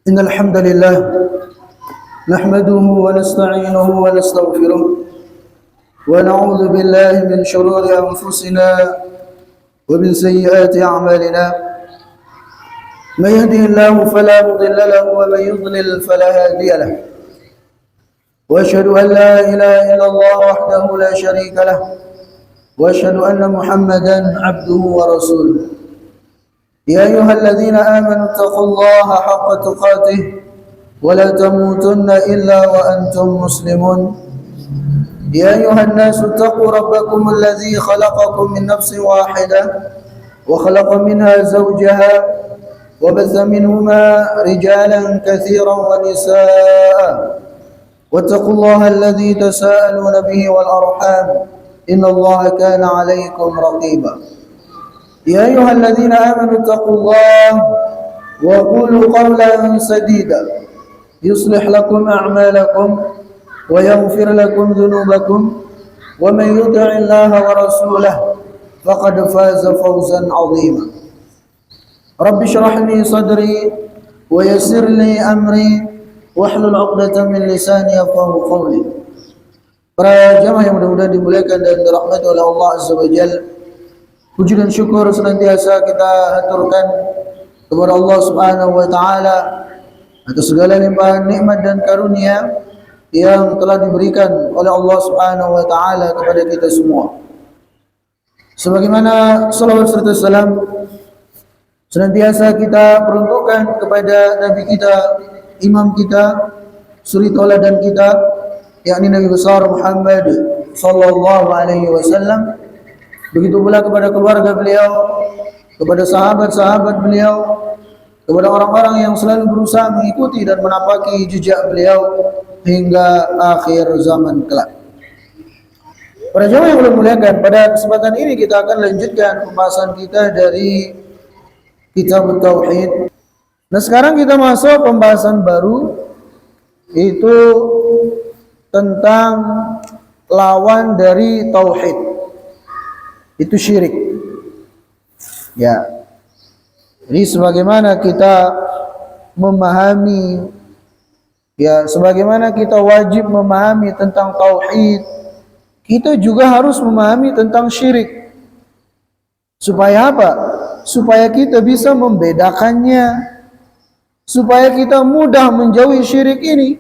إن الحمد لله نحمده ونستعينه ونستغفره ونعوذ بالله من شرور أنفسنا ومن سيئات أعمالنا. من يهده الله فلا مضل له ومن يضلل فلا هادي له، وأشهد أن لا إله إلا الله وحده لا شريك له، وأشهد أن محمدا عبده ورسوله. يا أيها الذين آمنوا اتقوا الله حق تقاته ولا تموتن إلا وأنتم مسلمون. يا أيها الناس اتقوا ربكم الذي خلقكم من نفس واحدة وخلق منها زوجها وبث منهما رجالا كثيرا ونساء، واتقوا الله الذي تساءلون به والأرحام إن الله كان عليكم رقيبا. يا أيها الذين آمنوا اتقوا الله وقولوا قولا سديدا يصلح لكم أعمالكم ويغفر لكم ذنوبكم، ومن يطع الله ورسوله فقد فاز فوزا عظيما. رب اشرح لي صدري ويسر لي أمري واحلل عقدة من لساني يفقهوا قولي. Para jamaah yang mudah-mudahan dimuliakan dan dirahmati oleh Allah Azza wa Jalla, puji dan syukur senantiasa kita haturkan kepada Allah Subhanahu wa taala atas segala limpahan nikmat dan karunia yang telah diberikan oleh Allah Subhanahu wa taala kepada kita semua. Sebagaimana salawat serta salam senantiasa kita peruntukkan kepada Nabi kita, imam kita, suri tauladan kita, yakni Nabi besar Muhammad sallallahu alaihi wasallam. Begitu pula kepada keluarga beliau, kepada sahabat-sahabat beliau, kepada orang-orang yang selalu berusaha mengikuti dan menapaki jejak beliau hingga akhir zaman kelak. Para jemaah yang dimuliakan, pada kesempatan ini kita akan lanjutkan pembahasan kita dari Kitab Tauhid. Nah, sekarang kita masuk pembahasan baru, itu tentang lawan dari tauhid, itu syirik. Ya. Jadi sebagaimana kita memahami, ya, sebagaimana kita wajib memahami tentang tauhid, kita juga harus memahami tentang syirik. Supaya apa? Supaya kita bisa membedakannya, supaya kita mudah menjauhi syirik ini.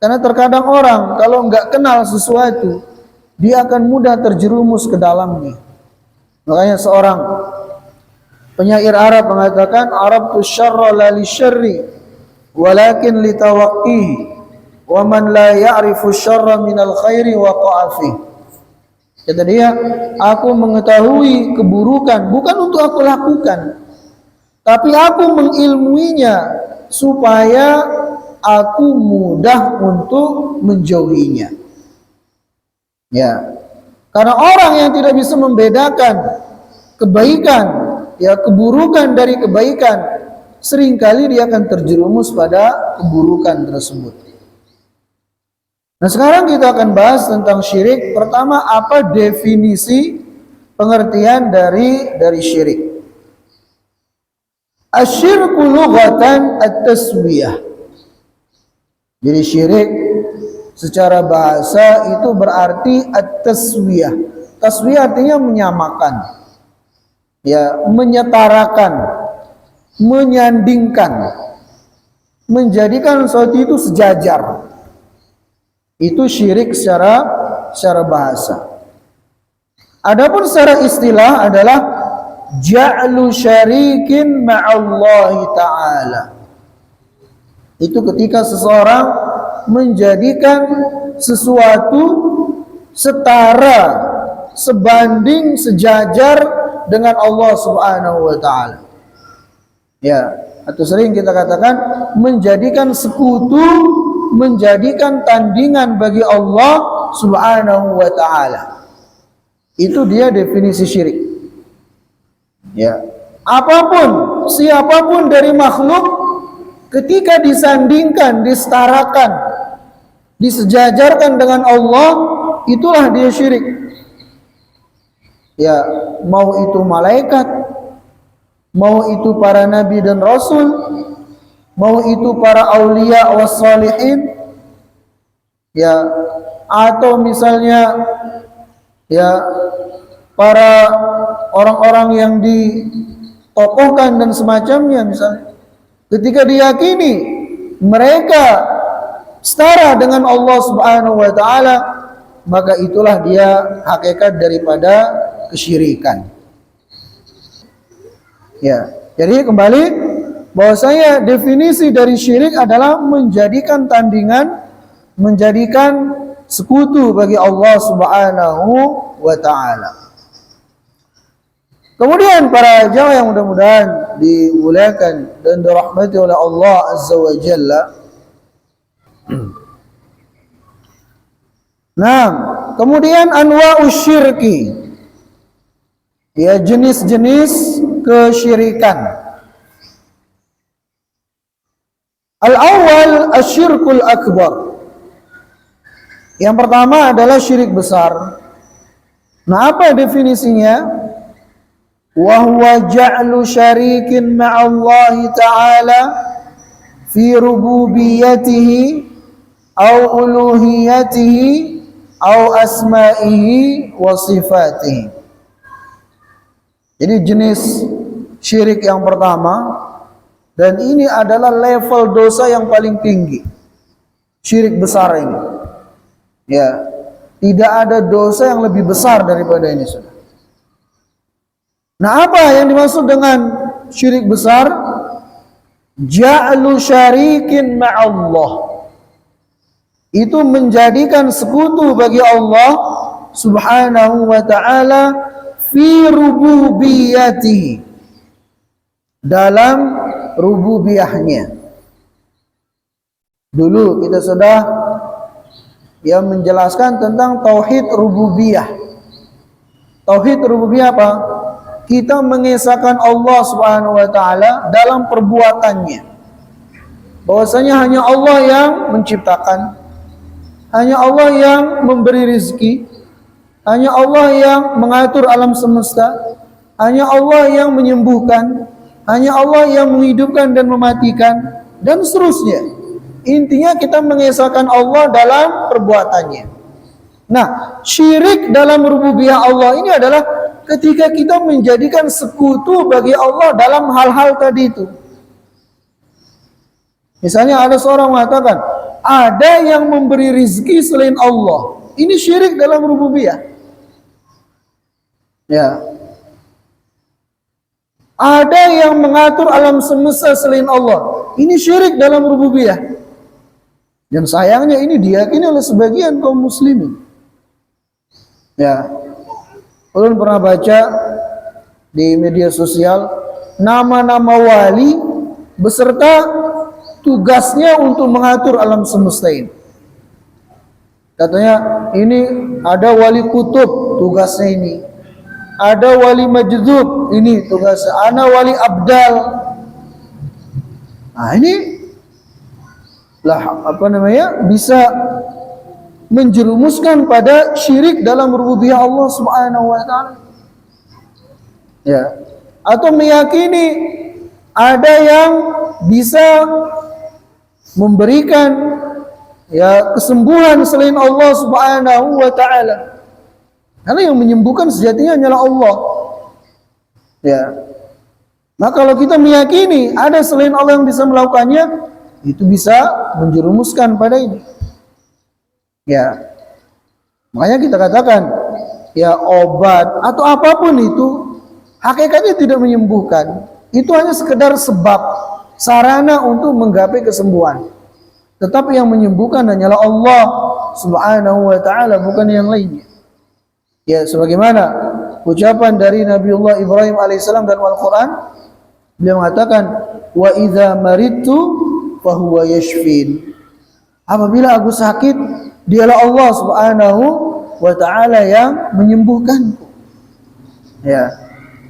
Karena terkadang orang kalau enggak kenal sesuatu, dia akan mudah terjerumus ke dalamnya. Makanya seorang penyair Arab mengatakan, Arabtu syarra la li syarri walakin li tawaqqihi wa man la ya'rifu syarra minal khairi waqa'a fi. Kata dia, aku mengetahui keburukan bukan untuk aku lakukan, tapi aku mengilmuinya supaya aku mudah untuk menjauhinya. Ya, karena orang yang tidak bisa membedakan kebaikan, ya, keburukan dari kebaikan, seringkali dia akan terjerumus pada keburukan tersebut. Nah, sekarang kita akan bahas tentang syirik. Pertama, apa definisi pengertian dari syirik? Asyirku lughatan at-taswiyah. Jadi syirik secara bahasa itu berarti at-taswiyah. Taswiyah artinya menyamakan, ya, menyetarakan, menyandingkan, menjadikan sesuatu itu sejajar. Itu syirik secara bahasa. Adapun secara istilah adalah ja'lu syarikin ma'allahi ta'ala. Itu ketika seseorang menjadikan sesuatu setara, sebanding, sejajar dengan Allah Subhanahu wa taala. Ya, atau sering kita katakan menjadikan sekutu, menjadikan tandingan bagi Allah Subhanahu wa taala. Itu dia definisi syirik. Ya. Apapun, siapapun dari makhluk ketika disandingkan, disetarakan, disejajarkan dengan Allah, itulah dia syirik. Ya, mau itu malaikat, mau itu para nabi dan rasul, mau itu para aulia wassalihin, ya, atau misalnya ya para orang-orang yang ditokohkan dan semacamnya, misalnya ketika diyakini mereka setara dengan Allah Subhanahu wa taala, maka itulah dia hakikat daripada kesyirikan. Ya, jadi kembali bahwasanya definisi dari syirik adalah menjadikan tandingan, menjadikan sekutu bagi Allah Subhanahu wa taala. Kemudian para jamaah yang mudah-mudahan dimuliakan dan dirahmati oleh Allah Azza wa Jalla. Nah, kemudian anwa'us syirki, ya, jenis-jenis kesyirikan. Al-awwal asyirkul akbar. Yang pertama adalah syirik besar. Nah, apa definisinya? Wa huwa ja'lu syarikin ma'allahi ta'ala fi rububiyyatihi au uluhiyatihi au asma'ihi wa sifatihi. Jadi jenis syirik yang pertama, dan ini adalah level dosa yang paling tinggi, syirik besar ini. Ya, tidak ada dosa yang lebih besar daripada ini, sudah. Nah, apa yang dimaksud dengan syirik besar? Ja'lu syarikin ma'allah. Itu menjadikan sekutu bagi Allah Subhanahu wa ta'ala fi rububiyyatihi, dalam rububiyahnya. Dulu kita sudah menjelaskan tentang tauhid rububiyah. Tauhid rububiyah apa? Kita mengesahkan Allah Subhanahu wa taala dalam perbuatannya. Bahwasanya hanya Allah yang menciptakan, hanya Allah yang memberi rizki, hanya Allah yang mengatur alam semesta, hanya Allah yang menyembuhkan, hanya Allah yang menghidupkan dan mematikan, dan seterusnya. Intinya kita mengesahkan Allah dalam perbuatannya. Nah, syirik dalam rububiyah Allah ini adalah ketika kita menjadikan sekutu bagi Allah dalam hal-hal tadi itu. Misalnya ada seorang mengatakan, ada yang memberi rizki selain Allah. Ini syirik dalam rububiyah. Ya. Ada yang mengatur alam semesta selain Allah. Ini syirik dalam rububiyah. Dan sayangnya ini diyakini oleh sebagian kaum muslimin. Ya. Ulun pernah baca di media sosial nama-nama wali beserta tugasnya untuk mengatur alam semesta ini. Katanya ini ada wali kutub, tugasnya ini. Ada wali majdub, ini tugasnya. Ana wali abdal. Nah, ini lah bisa menjerumuskan pada syirik dalam rububiyah Allah Subhanahu wa taala. Ya. Atau meyakini ada yang bisa memberikan kesembuhan selain Allah Subhanahu wa taala. Karena yang menyembuhkan sejatinya hanyalah Allah. Ya. Maka kalau kita meyakini ada selain Allah yang bisa melakukannya, itu bisa menjerumuskan pada ini. Ya. Makanya kita katakan, ya, obat atau apapun itu hakikatnya tidak menyembuhkan. Itu hanya sekedar sebab, sarana untuk menggapai kesembuhan. Tetapi yang menyembuhkan hanyalah Allah Subhanahu wa taala, bukan yang lainnya. Ya, sebagaimana ucapan dari Nabiullah Ibrahim alaihissalam dalam Al-Quran, beliau mengatakan, wa idza maridtu fahuwa yashfin. Apabila aku sakit, dialah Allah Subhanahu wa taala yang menyembuhkanku. Ya.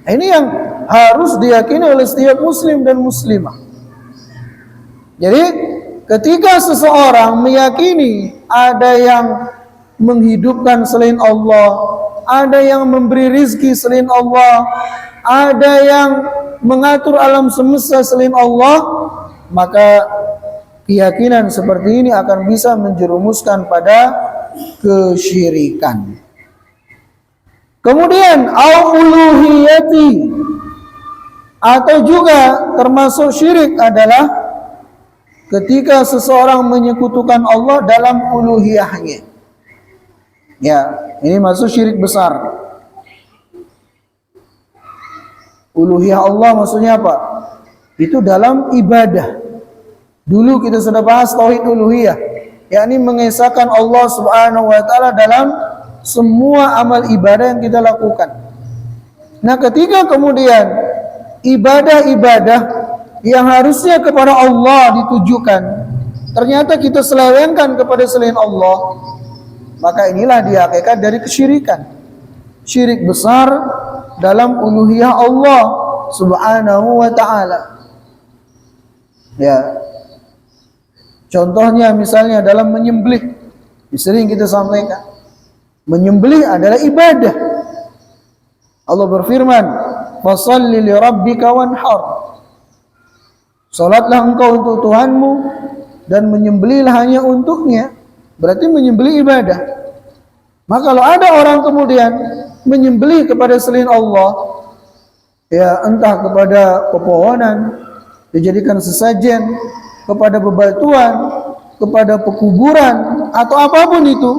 Ini yang harus diyakini oleh setiap muslim dan muslimah. Jadi ketika seseorang meyakini ada yang menghidupkan selain Allah, ada yang memberi rizki selain Allah, ada yang mengatur alam semesta selain Allah, maka keyakinan seperti ini akan bisa menjerumuskan pada kesyirikan. Kemudian uluhiyati, atau juga termasuk syirik adalah ketika seseorang menyekutukan Allah dalam uluhiyahnya. Ya, ini masuk syirik besar. Uluhiyah Allah maksudnya apa? Itu dalam ibadah. Dulu kita sudah bahas tauhid uluhiyah, yakni mengesahkan Allah Subhanahu wa taala dalam semua amal ibadah yang kita lakukan. Nah, ketika kemudian ibadah-ibadah yang harusnya kepada Allah ditujukan, ternyata kita selewengkan kepada selain Allah, maka inilah dia hakikat dari kesyirikan. Syirik besar dalam uluhiyah Allah Subhanahu wa ta'ala. Ya. Contohnya misalnya dalam menyembelih, sering kita sampaikan. Menyembelih adalah ibadah. Allah berfirman, "Fashalli li rabbika wanhar." Salatlah engkau untuk Tuhanmu dan menyembelihlah hanya untuknya. Berarti menyembelih ibadah. Maka kalau ada orang kemudian menyembelih kepada selain Allah, ya entah kepada pepohonan, dijadikan sesajen, kepada bebatuan, kepada pekuburan, atau apapun itu,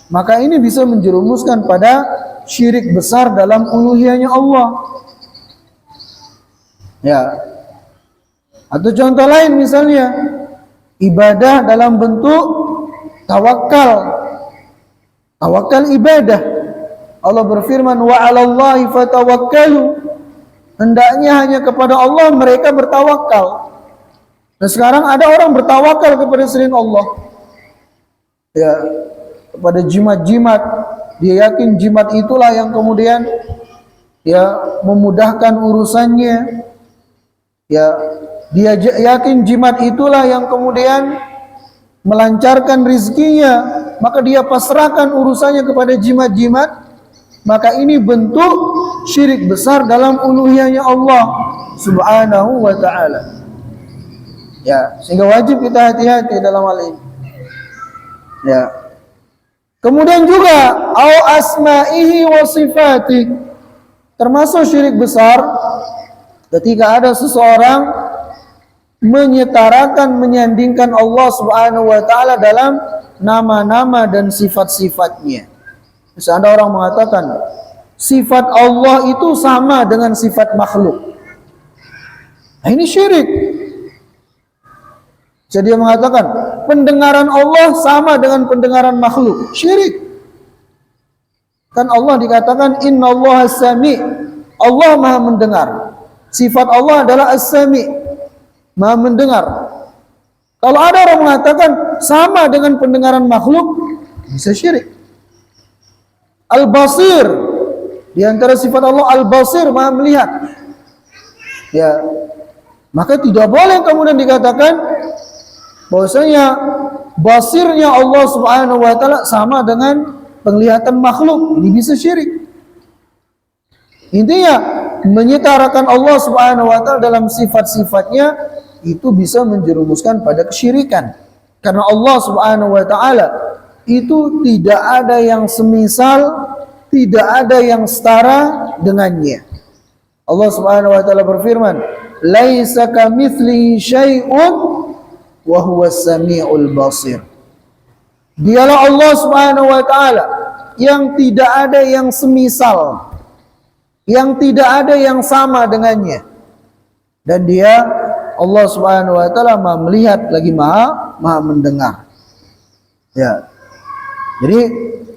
maka ini bisa menjerumuskan pada syirik besar dalam uluhiyahnya Allah. Ya. Atau contoh lain misalnya ibadah dalam bentuk tawakal. Tawakal ibadah. Allah berfirman, "Wa 'alallahi fatawakkalu." Hendaknya hanya kepada Allah mereka bertawakal. Nah, sekarang ada orang bertawakal kepada selain Allah. Ya, kepada jimat-jimat, dia yakin jimat itulah yang kemudian ya memudahkan urusannya. Ya, dia yakin jimat itulah yang kemudian melancarkan rizkinya, maka dia pasrahkan urusannya kepada jimat-jimat. Maka ini bentuk syirik besar dalam uluhiyahnya Allah Subhanahu wa ta'ala. Ya, sehingga wajib kita hati-hati dalam hal ini. Ya. Kemudian juga asma'ihi wa sifati, termasuk syirik besar ketika ada seseorang menyetarakan, menyandingkan Allah Subhanahu wa ta'ala dalam nama-nama dan sifat-sifatnya. Misalnya ada orang mengatakan sifat Allah itu sama dengan sifat makhluk. Nah, ini syirik. Jadi dia mengatakan pendengaran Allah sama dengan pendengaran makhluk. Syirik. Kan Allah dikatakan innallaha sami'. Allah Maha mendengar. Sifat Allah adalah as-sami', Maha mendengar. Kalau ada orang mengatakan sama dengan pendengaran makhluk, bisa syirik. Al-Basir, di antara sifat Allah Al-Basir, Maha melihat. Ya. Maka tidak boleh kemudian dikatakan bahwasanya basirnya Allah Subhanahu wa ta'ala sama dengan penglihatan makhluk. Ini bisa syirik. Intinya menyetarakan Allah Subhanahu wa ta'ala dalam sifat-sifatnya itu bisa menjerumuskan pada kesyirikan. Karena Allah Subhanahu wa ta'ala itu tidak ada yang semisal, tidak ada yang setara dengannya. Allah Subhanahu wa ta'ala berfirman, "Laisa kamitslihi syai'un wa huwas samiul basir." Dialah Allah Subhanahu wa ta'ala yang tidak ada yang semisal, yang tidak ada yang sama dengannya. Dan dia Allah Subhanahu wa ta'ala Maha melihat lagi Maha mendengar. Ya. Jadi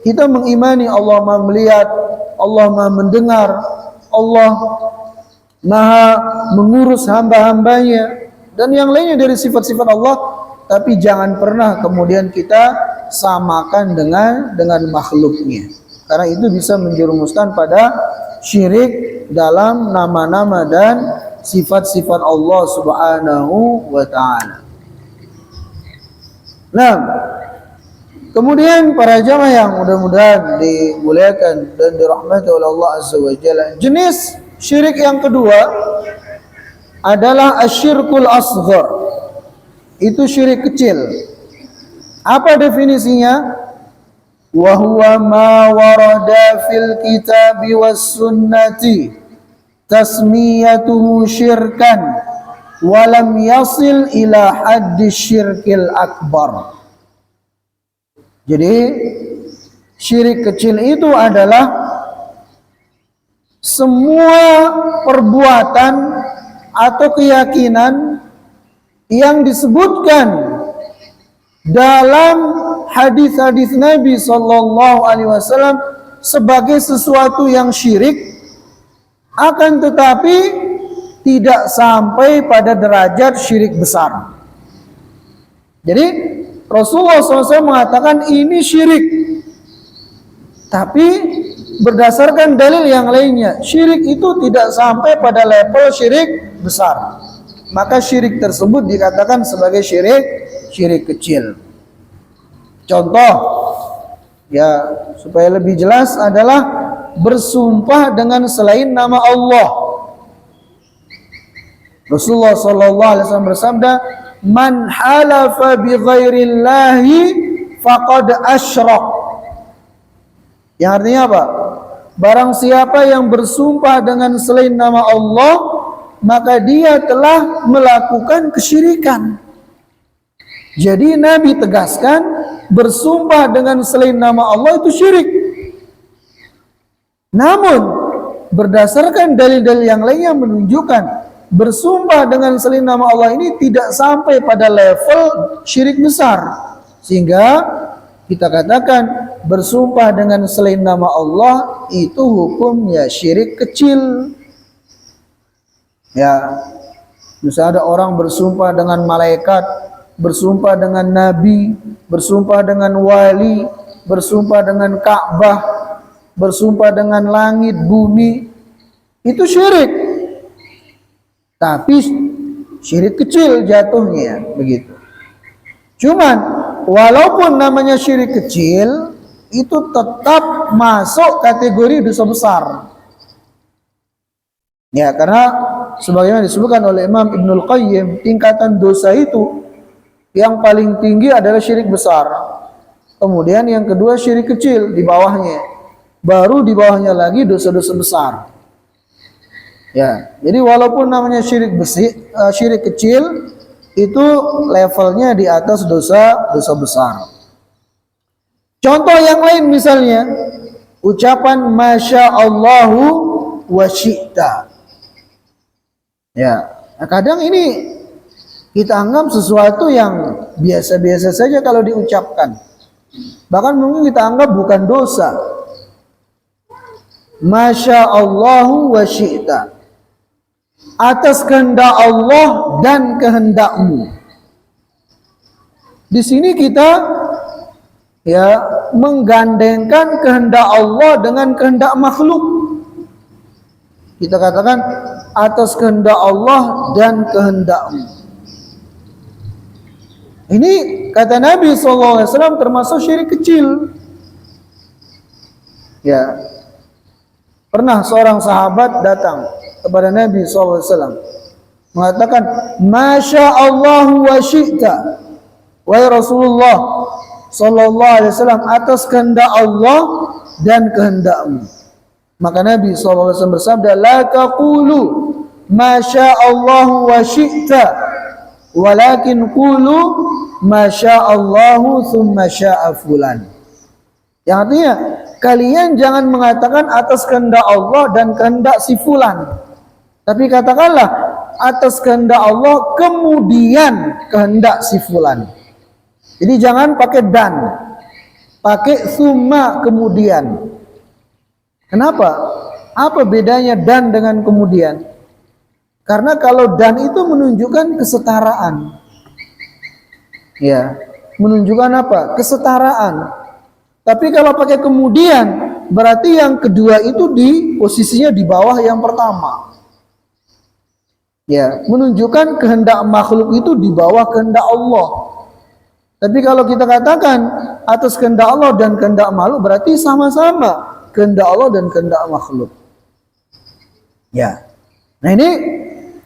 kita mengimani Allah Maha melihat, Allah Maha mendengar, Allah Maha mengurus hamba-hambanya dan yang lainnya dari sifat-sifat Allah, tapi jangan pernah kemudian kita samakan dengan makhluknya. Karena itu bisa menjerumuskan pada syirik dalam nama-nama dan sifat-sifat Allah Subhanahu wa ta'ala. Nah, kemudian para jamaah yang mudah-mudahan dimuliakan dan dirahmati oleh Allah Azza wa Jalla, jenis syirik yang kedua adalah asyirkul asghar. itu syirik kecil. Apa definisinya? Wa huwa ma warada fil kitabi was sunnati tasmiyatuhu syirkan wa lam yasil ila haddi syirkil akbar. Jadi syirik kecil itu adalah semua perbuatan atau keyakinan yang disebutkan dalam hadis-hadis Nabi Sallallahu Alaihi Wasallam sebagai sesuatu yang syirik, akan tetapi tidak sampai pada derajat syirik besar. Jadi Rasulullah SAW mengatakan ini syirik, tapi berdasarkan dalil yang lainnya, syirik itu tidak sampai pada level syirik besar. Maka syirik tersebut dikatakan sebagai syirik kecil. Contoh, ya supaya lebih jelas adalah bersumpah dengan selain nama Allah. Rasulullah SAW bersabda, "Man halafa bi ghairillahi faqad asyrak." Yang artinya apa? Barang siapa yang bersumpah dengan selain nama Allah, maka dia telah melakukan kesyirikan. Jadi Nabi tegaskan, bersumpah dengan selain nama Allah itu syirik. Namun berdasarkan dalil-dalil yang lain yang menunjukkan bersumpah dengan selain nama Allah ini tidak sampai pada level syirik besar, sehingga kita katakan bersumpah dengan selain nama Allah itu hukumnya syirik kecil. Ya, misalnya ada orang bersumpah dengan malaikat, bersumpah dengan nabi, bersumpah dengan wali, bersumpah dengan Ka'bah, bersumpah dengan langit, bumi, itu syirik. Tapi syirik kecil jatuhnya, begitu. Cuman walaupun namanya syirik kecil, itu tetap masuk kategori dosa besar. Ya, karena sebagaimana disebutkan oleh Imam Ibnul Qayyim, tingkatan dosa itu yang paling tinggi adalah syirik besar. Kemudian yang kedua syirik kecil di bawahnya. Baru di bawahnya lagi dosa-dosa besar. Ya, jadi walaupun namanya syirik kecil, itu levelnya di atas dosa besar. Contoh yang lain misalnya ucapan Masya Allahu wa syi'ta. Ya, kadang ini kita anggap sesuatu yang biasa-biasa saja kalau diucapkan. Bahkan mungkin kita anggap bukan dosa. Masya Allahu wa syi'ta. Atas kehendak Allah dan kehendakmu. Di sini kita ya menggandengkan kehendak Allah dengan kehendak makhluk. Kita katakan atas kehendak Allah dan kehendakmu. Ini kata Nabi SAW termasuk syirik kecil. Ya, pernah seorang sahabat datang kepada Nabi SAW mengatakan, Masya Allahu wa syi'ta. Wahai Rasulullah SAW, atas kehendak Allah dan kehendakmu. Maka Nabi SAW bersabda, La taqulu Masya Allahu wa syi'ta, walakin qulu Masya Allahu thumma sya'a fulan. Yang artinya, kalian jangan mengatakan atas kehendak Allah dan kehendak si fulan, tapi katakanlah atas kehendak Allah kemudian kehendak si fulan. Jadi jangan pakai dan, pakai summa kemudian. Kenapa? Apa bedanya dan dengan kemudian? Karena kalau dan itu menunjukkan kesetaraan. Ya, menunjukkan apa? Kesetaraan. Tapi kalau pakai kemudian, berarti yang kedua itu di posisinya di bawah yang pertama. Ya, menunjukkan kehendak makhluk itu di bawah kehendak Allah. Tapi kalau kita katakan atas kehendak Allah dan kehendak makhluk, berarti sama-sama kehendak Allah dan kehendak makhluk. Ya. Nah ini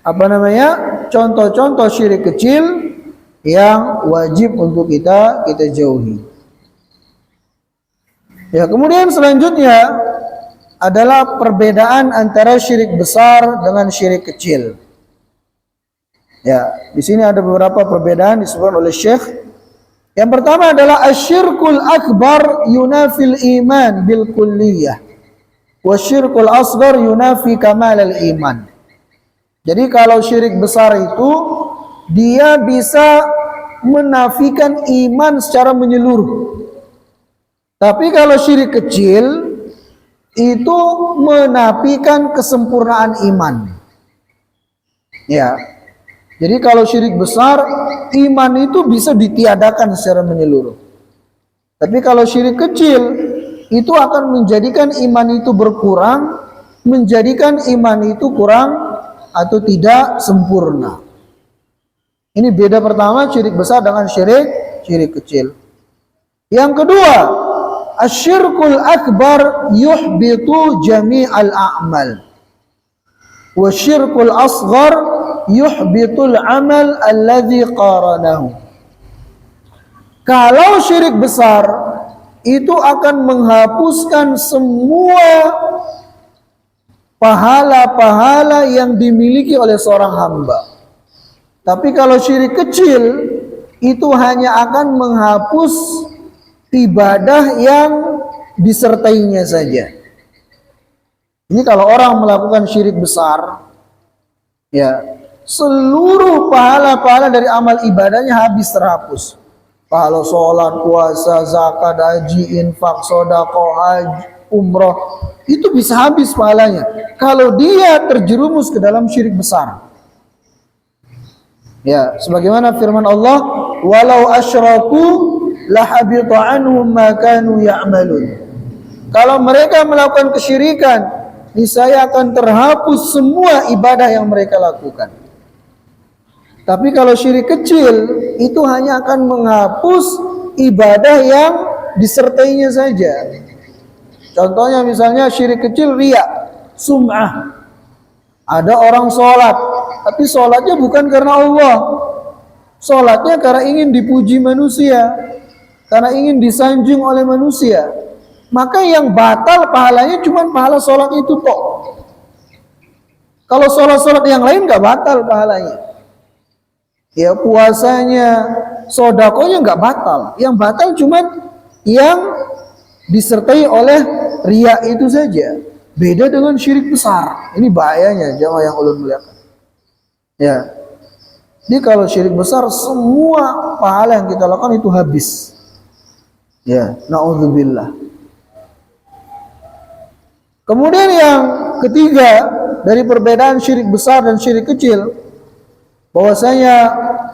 apa namanya? Contoh-contoh syirik kecil yang wajib untuk kita jauhi. Ya, kemudian selanjutnya adalah perbedaan antara syirik besar dengan syirik kecil. Ya, di sini ada beberapa perbedaan disebutkan oleh Syekh. Yang pertama adalah asyirkul akbar yunafil iman bil kulliyah, wasyirkul asghar yunafi kamal al iman. Jadi kalau syirik besar itu dia bisa menafikan iman secara menyeluruh. Tapi kalau syirik kecil itu menafikan kesempurnaan iman. Ya. Jadi kalau syirik besar, iman itu bisa ditiadakan secara menyeluruh. Tapi kalau syirik kecil, itu akan menjadikan iman itu berkurang, menjadikan iman itu kurang atau tidak sempurna. Ini beda pertama syirik besar dengan syirik kecil. Yang kedua, asyirkul akbar yuhbitu jami'al a'mal. Wa syirkul asghar yuhbitul amal alladhi qaranahu. Kalau syirik besar itu akan menghapuskan semua pahala-pahala yang dimiliki oleh seorang hamba. Tapi kalau syirik kecil itu hanya akan menghapus ibadah yang disertainya saja. Ini kalau orang melakukan syirik besar, ya, seluruh pahala-pahala dari amal ibadahnya habis terhapus. Pahala sholat, puasa, zakat, haji, infak, sedekah, haji, umroh, itu bisa habis pahalanya kalau dia terjerumus ke dalam syirik besar. Ya, sebagaimana firman Allah, walau asyraku lahabita anhum ma kanu ya'malun. Kalau mereka melakukan kesyirikan, niscaya akan terhapus semua ibadah yang mereka lakukan. Tapi kalau syirik kecil itu hanya akan menghapus ibadah yang disertainya saja. Contohnya misalnya syirik kecil riya, sum'ah. Ada orang sholat, tapi sholatnya bukan karena Allah. Sholatnya karena ingin dipuji manusia, karena ingin disanjung oleh manusia. Maka yang batal pahalanya cuma pahala sholat itu tok. Kalau sholat-sholat yang lain gak batal pahalanya. Ya, puasanya, sodakonya nggak batal. Yang batal cuma yang disertai oleh riya itu saja. Beda dengan syirik besar. Ini bahayanya jamaah yang ulun muliakan. Ya. Jadi kalau syirik besar, semua pahala yang kita lakukan itu habis. Ya, na'udzubillah. Kemudian yang ketiga dari perbedaan syirik besar dan syirik kecil, bahwasanya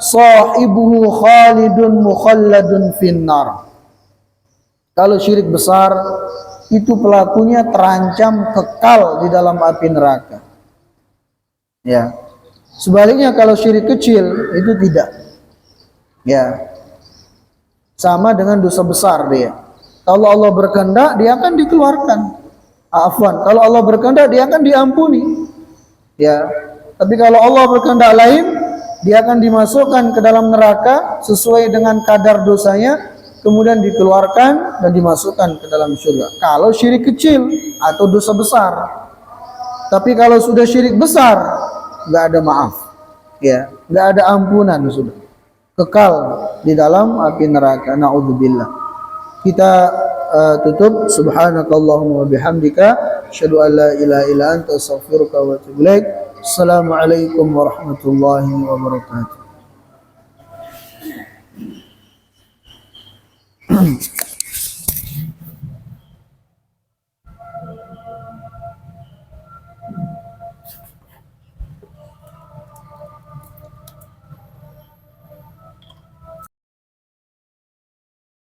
sahibuhu khalidun mukhalladun finnar. Kalau syirik besar itu pelakunya terancam kekal di dalam api neraka. Ya. Sebaliknya kalau syirik kecil itu tidak. Ya. Sama dengan dosa besar dia. Kalau Allah berkehendak dia akan dikeluarkan. Afwan, kalau Allah berkehendak dia akan diampuni. Ya. Tapi kalau Allah berkehendak lain, dia akan dimasukkan ke dalam neraka sesuai dengan kadar dosanya, kemudian dikeluarkan dan dimasukkan ke dalam surga. Kalau syirik kecil atau dosa besar. Tapi kalau sudah syirik besar, nggak ada maaf, ya, nggak ada ampunan, sudah kekal di dalam api neraka. Na'udzubillah. Kita tutup. Subhanakallahumma wa bihamdika, asyhadu an la ilaha illa anta, astaghfiruka wa atubu ilaik. Assalamualaikum warahmatullahi wabarakatuh.